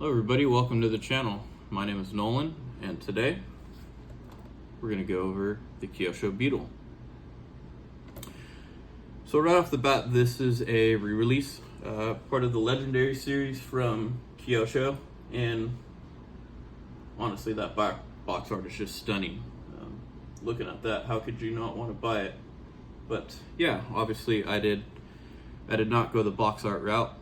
Hello everybody, welcome to the channel. My name is Nolan, and today we're going to go over the Kyosho Beetle. So right off the bat, this is a re-release, part of the Legendary series from Kyosho, and honestly that box art is just stunning. Looking at that, how could you not want to buy it? But yeah, obviously I did not go the box art route.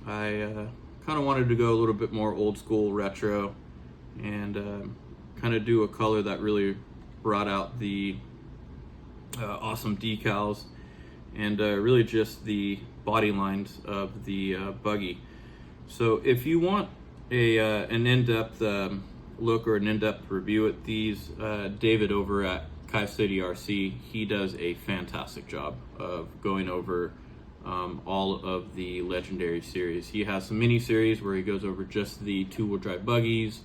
I kind of wanted to go a little bit more old school retro and kind of do a color that really brought out the awesome decals and really just the body lines of the buggy. So if you want an in-depth look or an in-depth review at these, David over at Kyosho RC, he does a fantastic job of going over all of the Legendary series. He has some mini series where he goes over just the two-wheel drive buggies.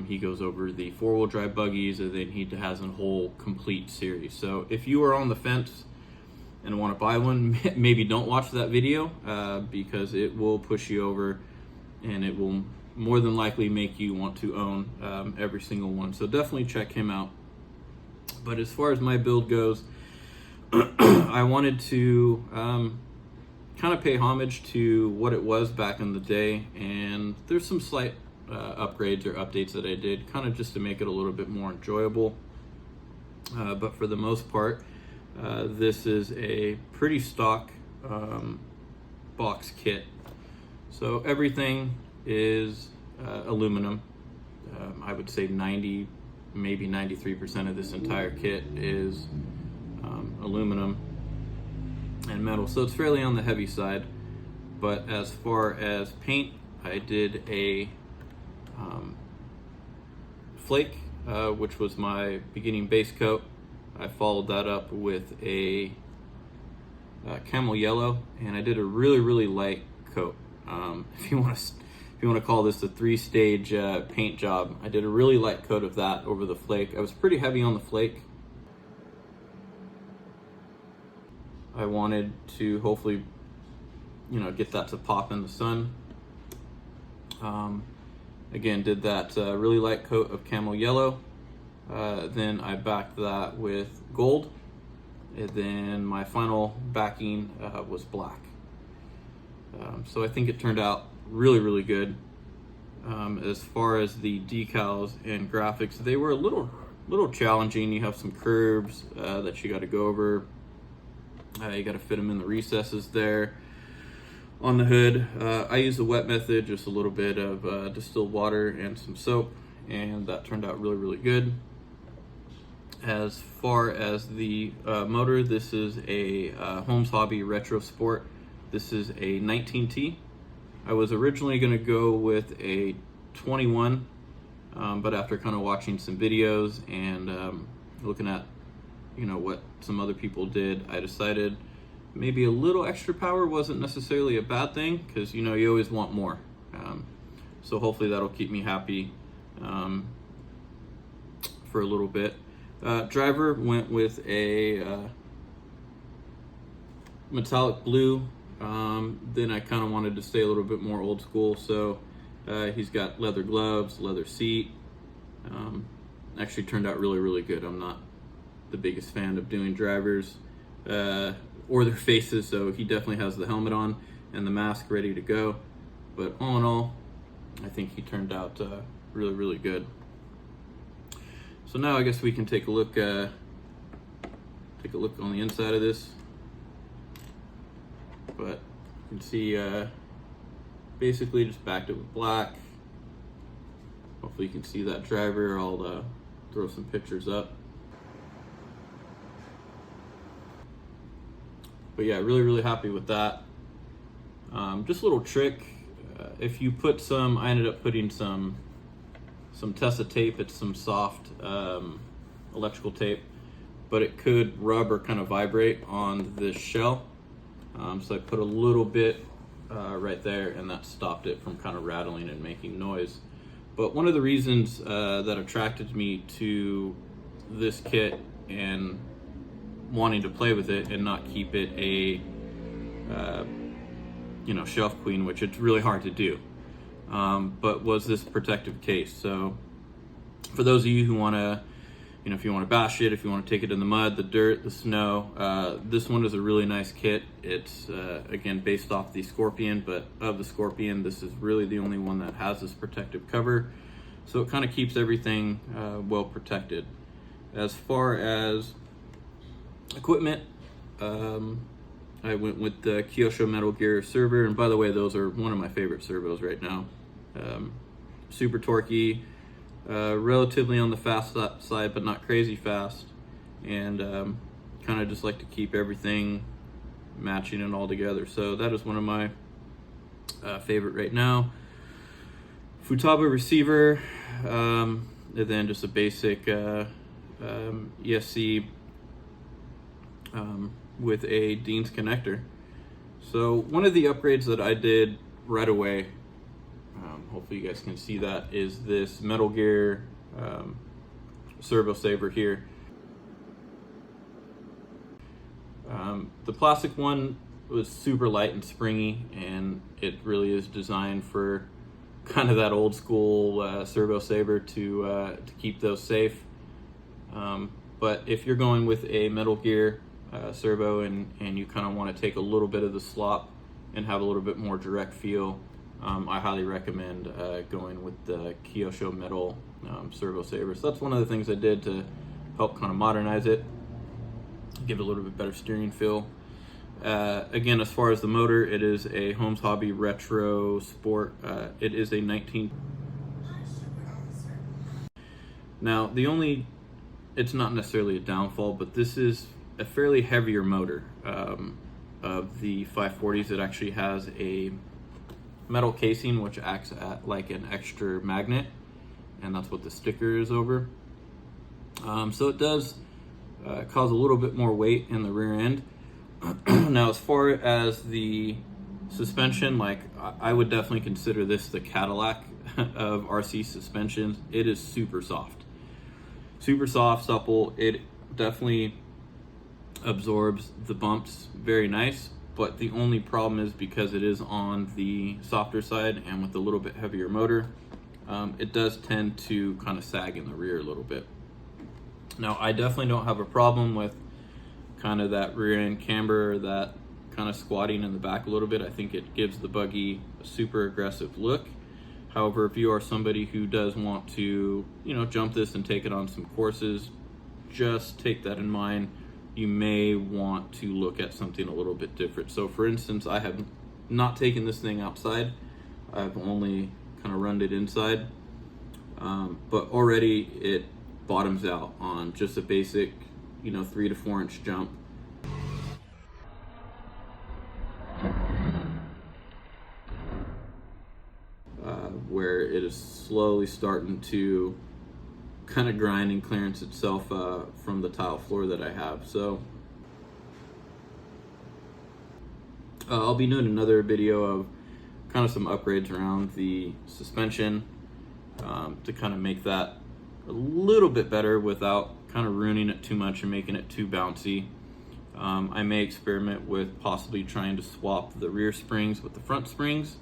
He goes over the four-wheel drive buggies, and then he has a whole complete series. So if you are on the fence and want to buy one, maybe don't watch that video because it will push you over, and it will more than likely make you want to own every single one. So definitely check him out. But as far as my build goes, I wanted to kind of pay homage to what it was back in the day, and there's some slight upgrades or updates that I did kind of just to make it a little bit more enjoyable, but for the most part this is a pretty stock box kit. So everything is aluminum. I would say 90, maybe 93% of this entire kit is aluminum and metal, so it's fairly on the heavy side. But as far as paint, I did a flake, which was my beginning base coat. I followed that up with a camel yellow, and I did a really light coat. If you want to call this a three-stage paint job, I did a really light coat of that over the flake. I was pretty heavy on the flake. I wanted to hopefully, get that to pop in the sun. Again, did that really light coat of camel yellow. Then I backed that with gold. And then my final backing was black. So I think it turned out really good. As far as the decals and graphics, they were a little challenging. You have some curves that you got to go over. You got to fit them in the recesses there on the hood. I used the wet method, just a little bit of distilled water and some soap, and that turned out really good. As far as the motor, this is a Holmes Hobby Retro Sport. This is a 19T. I was originally going to go with a 21, but after kind of watching some videos and looking at what some other people did, I decided maybe a little extra power wasn't necessarily a bad thing, because you always want more. So hopefully that'll keep me happy for a little bit. Driver went with a metallic blue. Then I kind of wanted to stay a little bit more old school, so he's got leather gloves, leather seat. Actually turned out really good. I'm not the biggest fan of doing drivers or their faces, so he definitely has the helmet on and the mask ready to go. But all in all, I think he turned out really good. So now I guess we can take a look on the inside of this. But you can see basically just backed it with black. Hopefully you can see that driver. I'll throw some pictures up. But yeah, really happy with that. Just a little trick. If you put some, I ended up putting some Tessa tape. It's some soft electrical tape, but it could rub or kind of vibrate on this shell. So I put a little bit right there, and that stopped it from kind of rattling and making noise. But one of the reasons that attracted me to this kit and wanting to play with it and not keep it a shelf queen, which it's really hard to do, but was this protective case. So for those of you who want to, if you want to bash it, if you want to take it in the mud, the dirt, the snow, this one is a really nice kit. It's again based off the Scorpion, but of the Scorpion, this is really the only one that has this protective cover. So it kind of keeps everything well protected. As far as equipment, I went with the Kyosho Metal Gear servo, and by the way, those are one of my favorite servos right now. Super torquey, relatively on the fast side, but not crazy fast, and kind of just like to keep everything matching and all together. So that is one of my favorite right now. Futaba receiver, and then just a basic ESC with a Dean's connector. So one of the upgrades that I did right away, hopefully you guys can see that, is this Metal Gear servo saver here. The plastic one was super light and springy, and it really is designed for kind of that old school servo saver to keep those safe. But if you're going with a Metal Gear servo and you kind of want to take a little bit of the slop and have a little bit more direct feel, I highly recommend going with the Kyosho metal servo saver. So that's one of the things I did to help kind of modernize it, give it a little bit better steering feel. Again, as far as the motor, it is a Holmes Hobby Retro Sport. It is a 19. Now, it's not necessarily a downfall, but this is a fairly heavier motor. Of the 540s, it actually has a metal casing which acts like an extra magnet, and that's what the sticker is over. So it does cause a little bit more weight in the rear end. Now, as far as the suspension, I would definitely consider this the Cadillac of RC suspensions. It is super soft, supple. It definitely absorbs the bumps very nice, but the only problem is because it is on the softer side and with a little bit heavier motor, it does tend to kind of sag in the rear a little bit. Now, I definitely don't have a problem with kind of that rear end camber, that kind of squatting in the back a little bit. I think it gives the buggy a super aggressive look. However, if you are somebody who does want to, jump this and take it on some courses, just take that in mind. You may want to look at something a little bit different. So for instance, I have not taken this thing outside. I've only kind of run it inside. But already it bottoms out on just a basic 3 to 4 inch jump. Where it is slowly starting to kind of grind and clearance itself from the tile floor that I have. So I'll be doing another video of kind of some upgrades around the suspension to kind of make that a little bit better without kind of ruining it too much and making it too bouncy. I may experiment with possibly trying to swap the rear springs with the front springs.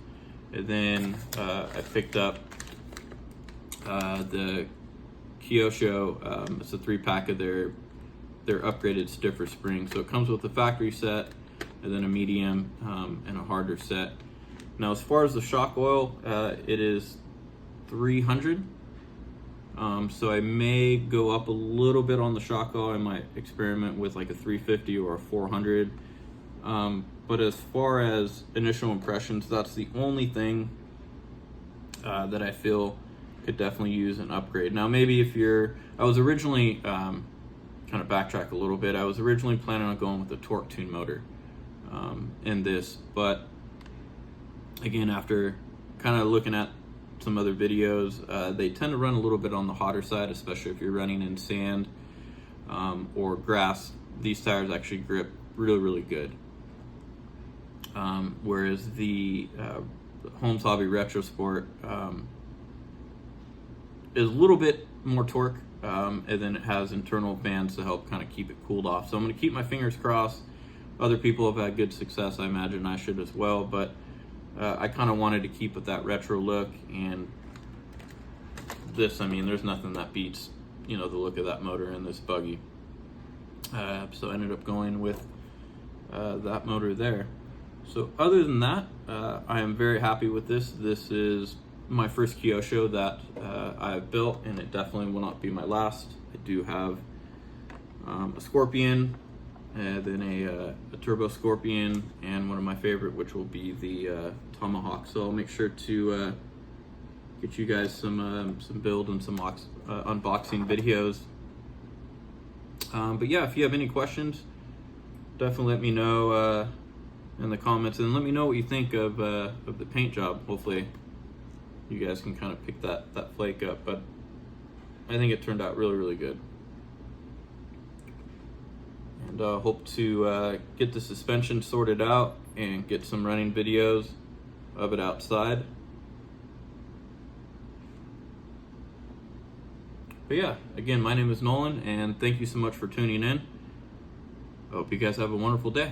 And then I picked up the Kyosho, it's a 3-pack of their upgraded stiffer springs. So it comes with the factory set and then a medium and a harder set. Now, as far as the shock oil, it is 300. So I may go up a little bit on the shock oil. I might experiment with like a 350 or a 400. But as far as initial impressions, that's the only thing that I feel could definitely use an upgrade. Now, maybe I was originally, kind of backtrack a little bit, I was originally planning on going with the torque tune motor in this, but again, after kind of looking at some other videos, they tend to run a little bit on the hotter side, especially if you're running in sand or grass. These tires actually grip really, really good. Whereas the Holmes Hobby Retro Sport is a little bit more torque, and then it has internal fans to help kind of keep it cooled off. So I'm going to keep my fingers crossed. Other people have had good success. I imagine I should as well, but I kind of wanted to keep with that retro look, and this, I mean, there's nothing that beats, you know, the look of that motor in this buggy. So I ended up going with that motor there. So other than that, I am very happy with this. This is my first Kyosho that I've built, and it definitely will not be my last. I do have a Scorpion, then a Turbo Scorpion, and one of my favorite, which will be the Tomahawk. So I'll make sure to get you guys some build and some unboxing videos. But yeah, if you have any questions, definitely let me know in the comments, and let me know what you think of the paint job. Hopefully you guys can kind of pick that flake up, but I think it turned out really, really good. And hope to get the suspension sorted out and get some running videos of it outside. But yeah, again, my name is Nolan, and thank you so much for tuning in. I hope you guys have a wonderful day.